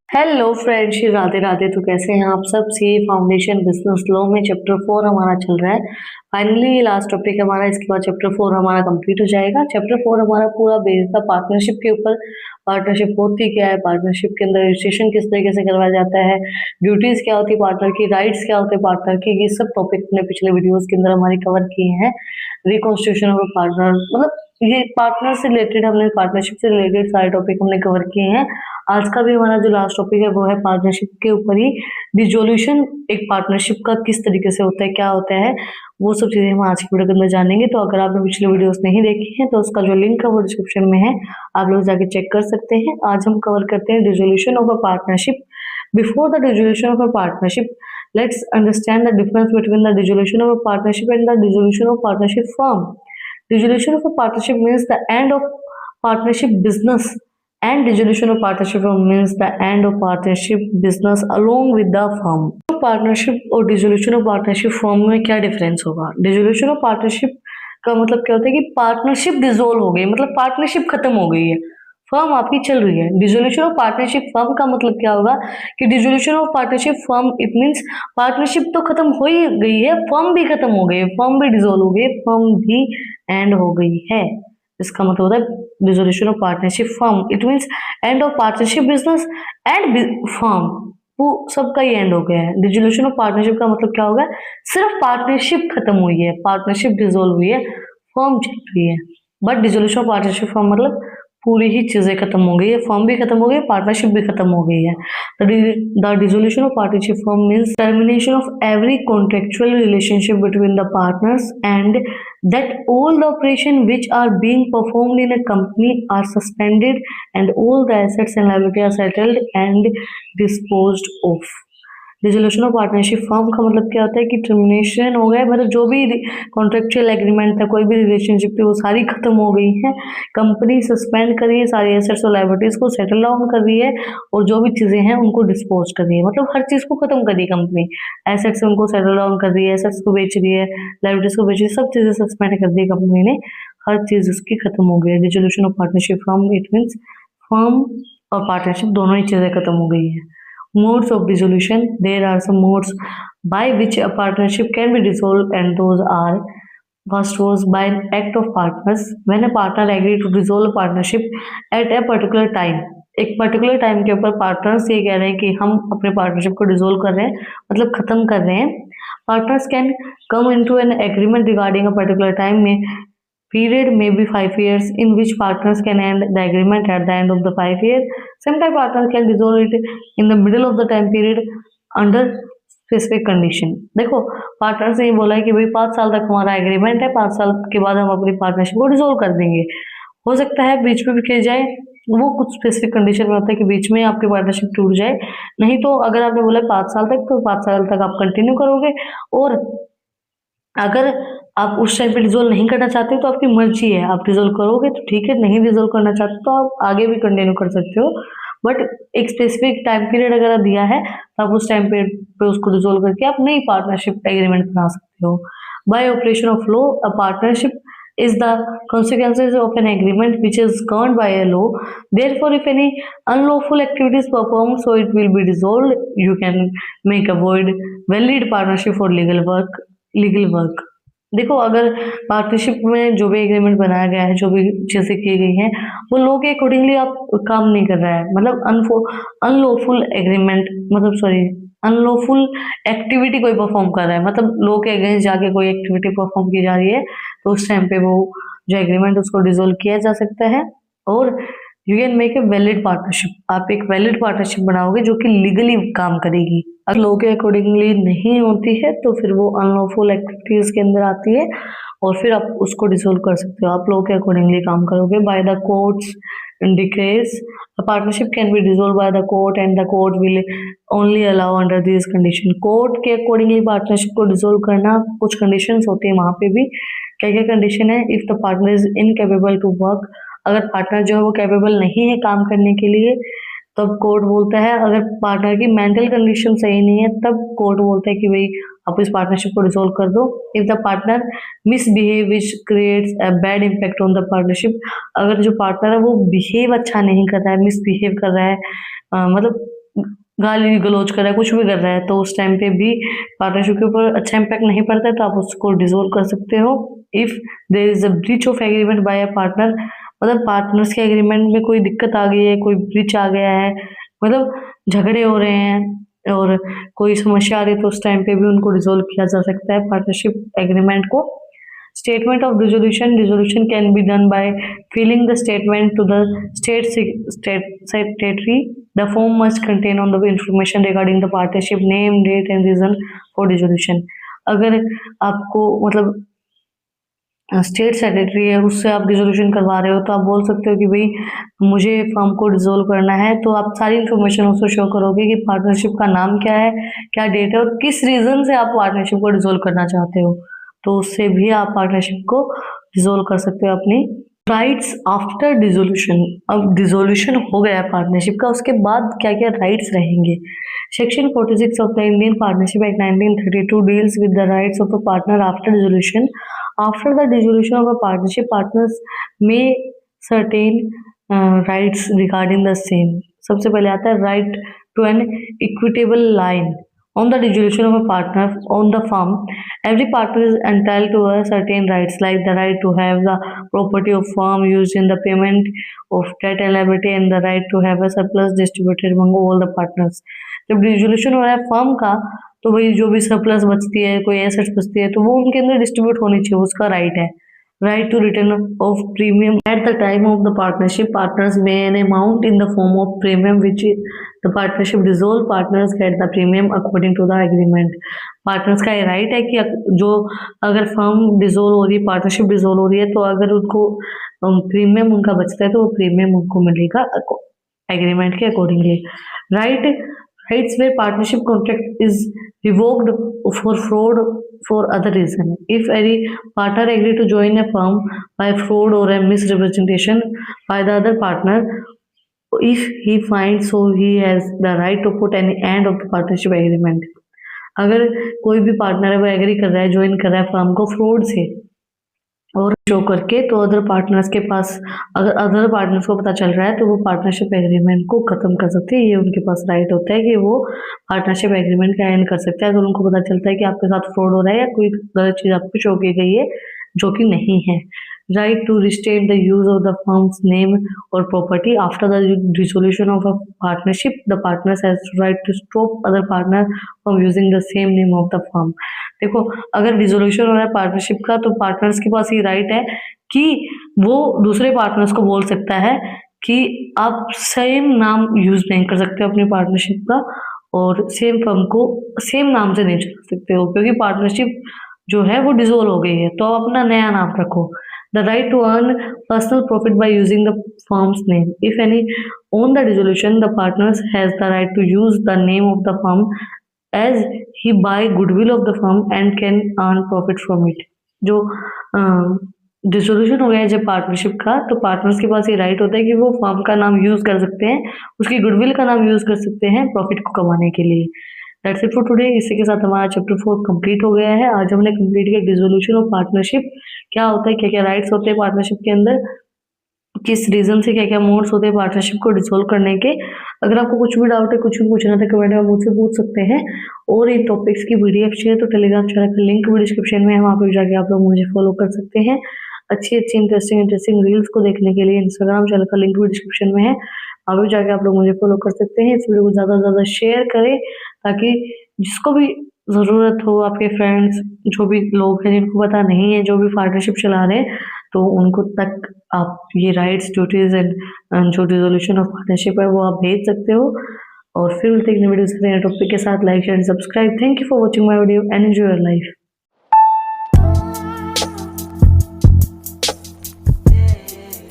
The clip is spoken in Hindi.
Hello friends, Radhe Radhe. तो कैसे हैं आप सब? सीए फाउंडेशन बिजनेस लॉ में चैप्टर 4 हमारा चल रहा है। फाइनली ये लास्ट टॉपिक हमारा, इसके बाद चैप्टर 4 हमारा कंप्लीट हो जाएगा। चैप्टर 4 हमारा पूरा बेस्ड था पार्टनरशिप के ऊपर। पार्टनरशिप होती क्या है, पार्टनरशिप के अंदर रजिस्ट्रेशन किस तरीके से करवाया जाता है, ड्यूटीज क्या होती है पार्टनर की, राइट्स क्या होते हैं पार्टनर की, ये सब टॉपिक हमने पिछले वीडियोज के अंदर हमारे कवर किए हैं। रिकॉन्स्टिट्यूशन ऑफ पार्टनर, मतलब ये पार्टनर से रिलेटेड, हमने पार्टनरशिप से रिलेटेड सारे टॉपिक हमने कवर किए हैं। आज का भी हमारा जो लास्ट टॉपिक है वो है पार्टनरशिप के ऊपर ही। डिसोल्यूशन एक पार्टनरशिप का किस तरीके से होता है, क्या होता है, वो सब चीजें हम आज की वीडियो के अंदर जानेंगे। तो अगर आपने पिछले वीडियोस नहीं देखी हैं तो उसका जो लिंक है वो डिस्क्रिप्शन में है, आप लोग जाके चेक कर सकते हैं। आज हम कवर करते हैं dissolution of a partnership. Before the dissolution of a partnership, let's understand the difference between the dissolution of a partnership and the dissolution of partnership firm. Dissolution of a partnership means the end of partnership business, and dissolution of partnership firm means the end of partnership business along with the firm. तो पार्टनरशिप और डिसोल्यूशन ऑफ पार्टनरशिप फर्म में क्या डिफरेंस होगा? डिसोल्यूशन ऑफ पार्टनरशिप का मतलब क्या होता है कि पार्टनरशिप डिसोल्व हो गई, मतलब पार्टनरशिप खत्म हो गई है, फर्म आपकी चल रही है। डिसोल्यूशन ऑफ पार्टनरशिप फर्म का मतलब क्या होगा कि dissolution of partnership firm, it means partnership तो खत्म हो ही गई है, फर्म भी खत्म हो गई है, फर्म भी डिसोल्व हो गई है, फर्म भी एंड हो गई है। इसका मतलब होता है dissolution of partnership firm, it means end of partnership business and firm, वो सबका ही एंड हो गया है। डिसोल्यूशन ऑफ पार्टनरशिप का मतलब क्या होगा? सिर्फ पार्टनरशिप खत्म हुई है, पार्टनरशिप डिसोल्व हुई है, फर्म चल रही है। But dissolution of partnership firm मतलब पूरी ही चीजें खत्म हो गई है, फर्म भी खत्म हो गई है, पार्टनरशिप भी खत्म हो गई है। The dissolution of partnership firm means termination of every contractual relationship between the partners and that all the operation which are being performed in a company are suspended and all the assets and liability are settled and disposed of. Dissolution of partnership firm का मतलब क्या होता है कि टर्मिनेशन हो गया, मतलब जो भी कॉन्ट्रेक्चुअल एग्रीमेंट था, कोई भी रिलेशनशिप थी, वो सारी खत्म हो गई है। कंपनी सस्पेंड कर रही है, सारी एसेट्स और लायबिलिटीज को सेटल डाउन कर रही है, और जो भी चीजें हैं उनको डिस्पोज कर रही है, मतलब हर चीज को खत्म कर रही है कंपनी। एसेट्स उनको सेटल डाउन कर रही है, एसेट्स को बेच रही है, लायबिलिटीज को बेच रही है, सब चीजें सस्पेंड कर दी है कंपनी ने, हर चीज उसकी खत्म हो गई है। Dissolution of partnership firm, it means firm और पार्टनरशिप दोनों ही चीजें खत्म हो गई है। Modes of dissolution. There are some modes by which a partnership can be dissolved, and those are: first was by an act of partners. When a partner agree to dissolve a partnership at a particular time, एक पर्टिकुलर टाइम के ऊपर पार्टनर्स ये कह रहे हैं कि हम अपने पार्टनरशिप को डिसोल्व कर रहे हैं, मतलब खत्म कर रहे हैं। Partners can come into an agreement regarding a particular time में period may be 5 years, in which partners can end the agreement at the end of the 5 years. Sometimes partners can dissolve it in the middle of the time period under specific condition. देखो, पार्टनर से ये बोला है कि भाई 5 साल तक हमारा एग्रीमेंट है, 5 साल के बाद हम अपनी पार्टनरशिप को डिसोल्व कर देंगे। हो सकता है बीच में भी किया जाए, वो कुछ स्पेसिफिक कंडीशन में होता है कि बीच में आपकी पार्टनरशिप टूट जाए। नहीं तो अगर आपने बोला 5 साल तक, तो 5 साल तक आप कंटिन्यू करोगे, और अगर आप उस टाइम पे डिसोल्व नहीं करना चाहते तो आपकी मर्जी है, आप डिसोल्व करोगे तो ठीक है, नहीं डिसोल्व करना चाहते तो आप आगे भी कंटिन्यू कर सकते हो। बट एक स्पेसिफिक टाइम पीरियड अगर दिया है तो आप उस टाइम पीरियड पे उसको डिसोल्व करके आप नई पार्टनरशिप एग्रीमेंट बना सकते हो। Bye operation of law, a partnership is the consequences of an agreement which is governed by a law. Therefore, if any unlawful activity is performed, so it will be dissolved. You can make a void valid partnership for legal work. देखो, अगर पार्टनरशिप में जो भी एग्रीमेंट बनाया गया है, जो भी चीजें की गई हैं, वो लॉ के अकॉर्डिंगली आप काम नहीं कर रहा है, मतलब अनलॉफुल एग्रीमेंट, मतलब सॉरी, अनलॉफुल एक्टिविटी कोई परफॉर्म कर रहा है, मतलब लॉ के अगेंस्ट जाके कोई एक्टिविटी परफॉर्म की जा रही है, तो उस टाइम पे वो जो एग्रीमेंट उसको डिसोल्व किया जा सकता है। और you can make a valid partnership, आप एक वैलिड पार्टनरशिप बनाओगे जो कि लीगली काम करेगी। अगर लॉ के अकॉर्डिंगली नहीं होती है तो फिर वो अनलॉफुल एक्टिविटीज के अंदर आती है, और फिर आप उसको डिसोल्व कर सकते हो। आप लॉ के अकॉर्डिंगली काम करोगे। By the courts declares a partnership can be dissolved by the court and the court will only allow under these condition. Court के अकॉर्डिंगली पार्टनरशिप को डिसोल्व करना, कुछ कंडीशंस होती है वहां पे भी। क्या क्या कंडीशन है? If the partner is incapable to work, अगर पार्टनर जो है वो कैपेबल नहीं है काम करने के लिए, तब कोर्ट बोलता है। अगर पार्टनर की मेंटल कंडीशन सही नहीं है, तब कोर्ट बोलता है कि भाई आप इस पार्टनरशिप को डिसोल्व कर दो। If the partner misbehave which creates a bad impact on the partnership, अगर जो पार्टनर है वो बिहेव अच्छा नहीं कर रहा है, मिसबिहेव कर रहा है, मतलब गाली गलौज कर रहा है, कुछ भी कर रहा है, तो उस टाइम पे भी पार्टनरशिप के ऊपर अच्छा इम्पैक्ट नहीं पड़ता है, तो आप उसको डिसॉल्व कर सकते हो। If there is a breach of agreement by a partner, मतलब पार्टनर्स के एग्रीमेंट में कोई दिक्कत आ गई है, कोई ब्रीच आ गया है, मतलब झगड़े हो रहे हैं और कोई समस्या आ रही है, तो उस टाइम पे भी उनको डिसॉल्व किया जा सकता है पार्टनरशिप एग्रीमेंट को। Statement of dissolution. Dissolution can be done by filling the statement to the state secretary. The form must contain on the information regarding the partnership name, date and reason for dissolution. अगर आपको मतलब स्टेट सेक्रेटरी है उससे आप डिसोल्यूशन करवा रहे हो, तो आप बोल सकते हो कि भाई मुझे फर्म को डिसोल्व करना है, तो आप सारी इन्फॉर्मेशन उसको शो करोगे कि पार्टनरशिप का नाम क्या है, क्या डेट है और किस रीजन से आप पार्टनरशिप को डिसोल्व करना चाहते हो, तो उससे भी आप पार्टनरशिप को डिसोल्व कर सकते हो अपनी। Rights after dissolution. अब डिसोल्यूशन हो गया पार्टनरशिप का, उसके बाद क्या क्या राइट्स रहेंगे। Section 46 of the Indian partnership act 1932 deals with the rights of a partner after dissolution. After the dissolution of a partnership, partners may certain rights regarding the same. सबसे पहले आता है right to an equitable line. On the dissolution of a partner on the firm, every partner is entitled to a certain rights, like the right to have the property of firm used in the payment of debt and liability, and the right to have a surplus distributed among all the partners. जब डिसोल्यूशन हो रहा है फर्म का, तो भाई जो भी सरप्लस बचती है, कोई एसेट्स बचती है, तो वो उनके अंदर डिस्ट्रीब्यूट होनी चाहिए, उसका राइट है। Right to return of premium at the time of the partnership, partners में an amount in the form of premium which the partnership dissolve, partners get the premium according to the agreement. Partners का ये राइट है कि जो अगर फर्म डिसॉल्व हो रही है, पार्टनरशिप डिसॉल्व हो रही है, तो अगर उनको प्रीमियम उनका बचता है, तो वो प्रीमियम उनको मिलेगा एग्रीमेंट के accordingly. Rights where partnership contract is revoked for fraud for other reason. If any partner agree to join a firm by fraud or a misrepresentation by the other partner, if he finds so, he has the right to put an end of the partnership agreement. अगर कोई भी पार्टनर है वो एग्री कर रहा है, ज्वाइन कर रहा है फर्म को फ्रॉड से और शो करके, तो अदर पार्टनर्स के पास, अगर अदर पार्टनर्स को पता चल रहा है, तो वो पार्टनरशिप एग्रीमेंट को खत्म कर सकते हैं। ये उनके पास राइट होता है कि वो पार्टनरशिप एग्रीमेंट का एंड कर सकते हैं, अगर उनको पता चलता है कि आपके साथ फ्रॉड हो रहा है या कोई गलत चीज आपको शो की गई है जो कि नहीं है। Right to restrain the use of the firm's name और property after the dissolution of a partnership, the partners has right to stop other partner from using the same name of the firm. देखो, अगर डिसोल्यूशन हो रहा है पार्टनरशिप का, तो पार्टनर्स के पास ये राइट है कि वो दूसरे पार्टनर्स को बोल सकता है कि आप सेम नाम यूज नहीं कर सकते अपनी पार्टनरशिप का, और सेम फर्म को सेम नाम से नहीं चला सकते हो, क्योंकि पार्टनरशिप जो है वो डिसोल्व हो गई है, तो आप अपना नया नाम रखो। The right to earn personal profit by using the firm's name. If any on the dissolution, the partners has the right to use the name of the firm as he buy goodwill of the firm and can earn profit from it। जो डिसोल्यूशन हो गया है जब पार्टनरशिप का, तो पार्टनर्स के पास ये राइट होता है कि वो फर्म का नाम यूज कर सकते हैं, उसकी गुडविल का नाम यूज कर सकते हैं प्रॉफिट को कमाने के लिए। That's it for today. इसी के साथ हमारा चैप्टर 4 कंप्लीट हो गया है। आज हमने कंप्लीट किया डिसोल्यूशन ऑफ पार्टनरशिप, क्या होता है, क्या क्या राइट्स होते हैं पार्टनरशिप के अंदर, किस रीजन से क्या क्या मोड्स होते हैं पार्टनरशिप को डिसॉल्व करने के। अगर आपको कुछ भी डाउट है, कुछ भी पूछना है, कमेंट में मुझसे पूछ सकते हैं। और इन टॉपिक्स की पीडीएफ चाहिए तो टेलीग्राम चैनल का लिंक भी डिस्क्रिप्शन में है, वहाँ पे जाके आप लोग मुझे फॉलो कर सकते हैं। अच्छी इंटरेस्टिंग रील्स को देखने के लिए इंस्टाग्राम चैनल का लिंक भी डिस्क्रिप्शन में है, वहाँ पे जाके आप लोग मुझे फॉलो कर सकते हैं। इस वीडियो को ज़्यादा से ज़्यादा शेयर करें, ताकि जिसको भी ज़रूरत हो, आपके फ्रेंड्स जो भी लोग हैं जिनको पता नहीं है, जो भी पार्टनरशिप चला रहे हैं, तो उनको तक आप ये राइट्स, ड्यूटीज एंड जो डिसोल्यूशन ऑफ पार्टनरशिप है वो आप भेज सकते हो। और फिर मिलते हैं वीडियो से टॉपिक के साथ। Like share and subscribe. Thank you for watching my video and enjoy your life.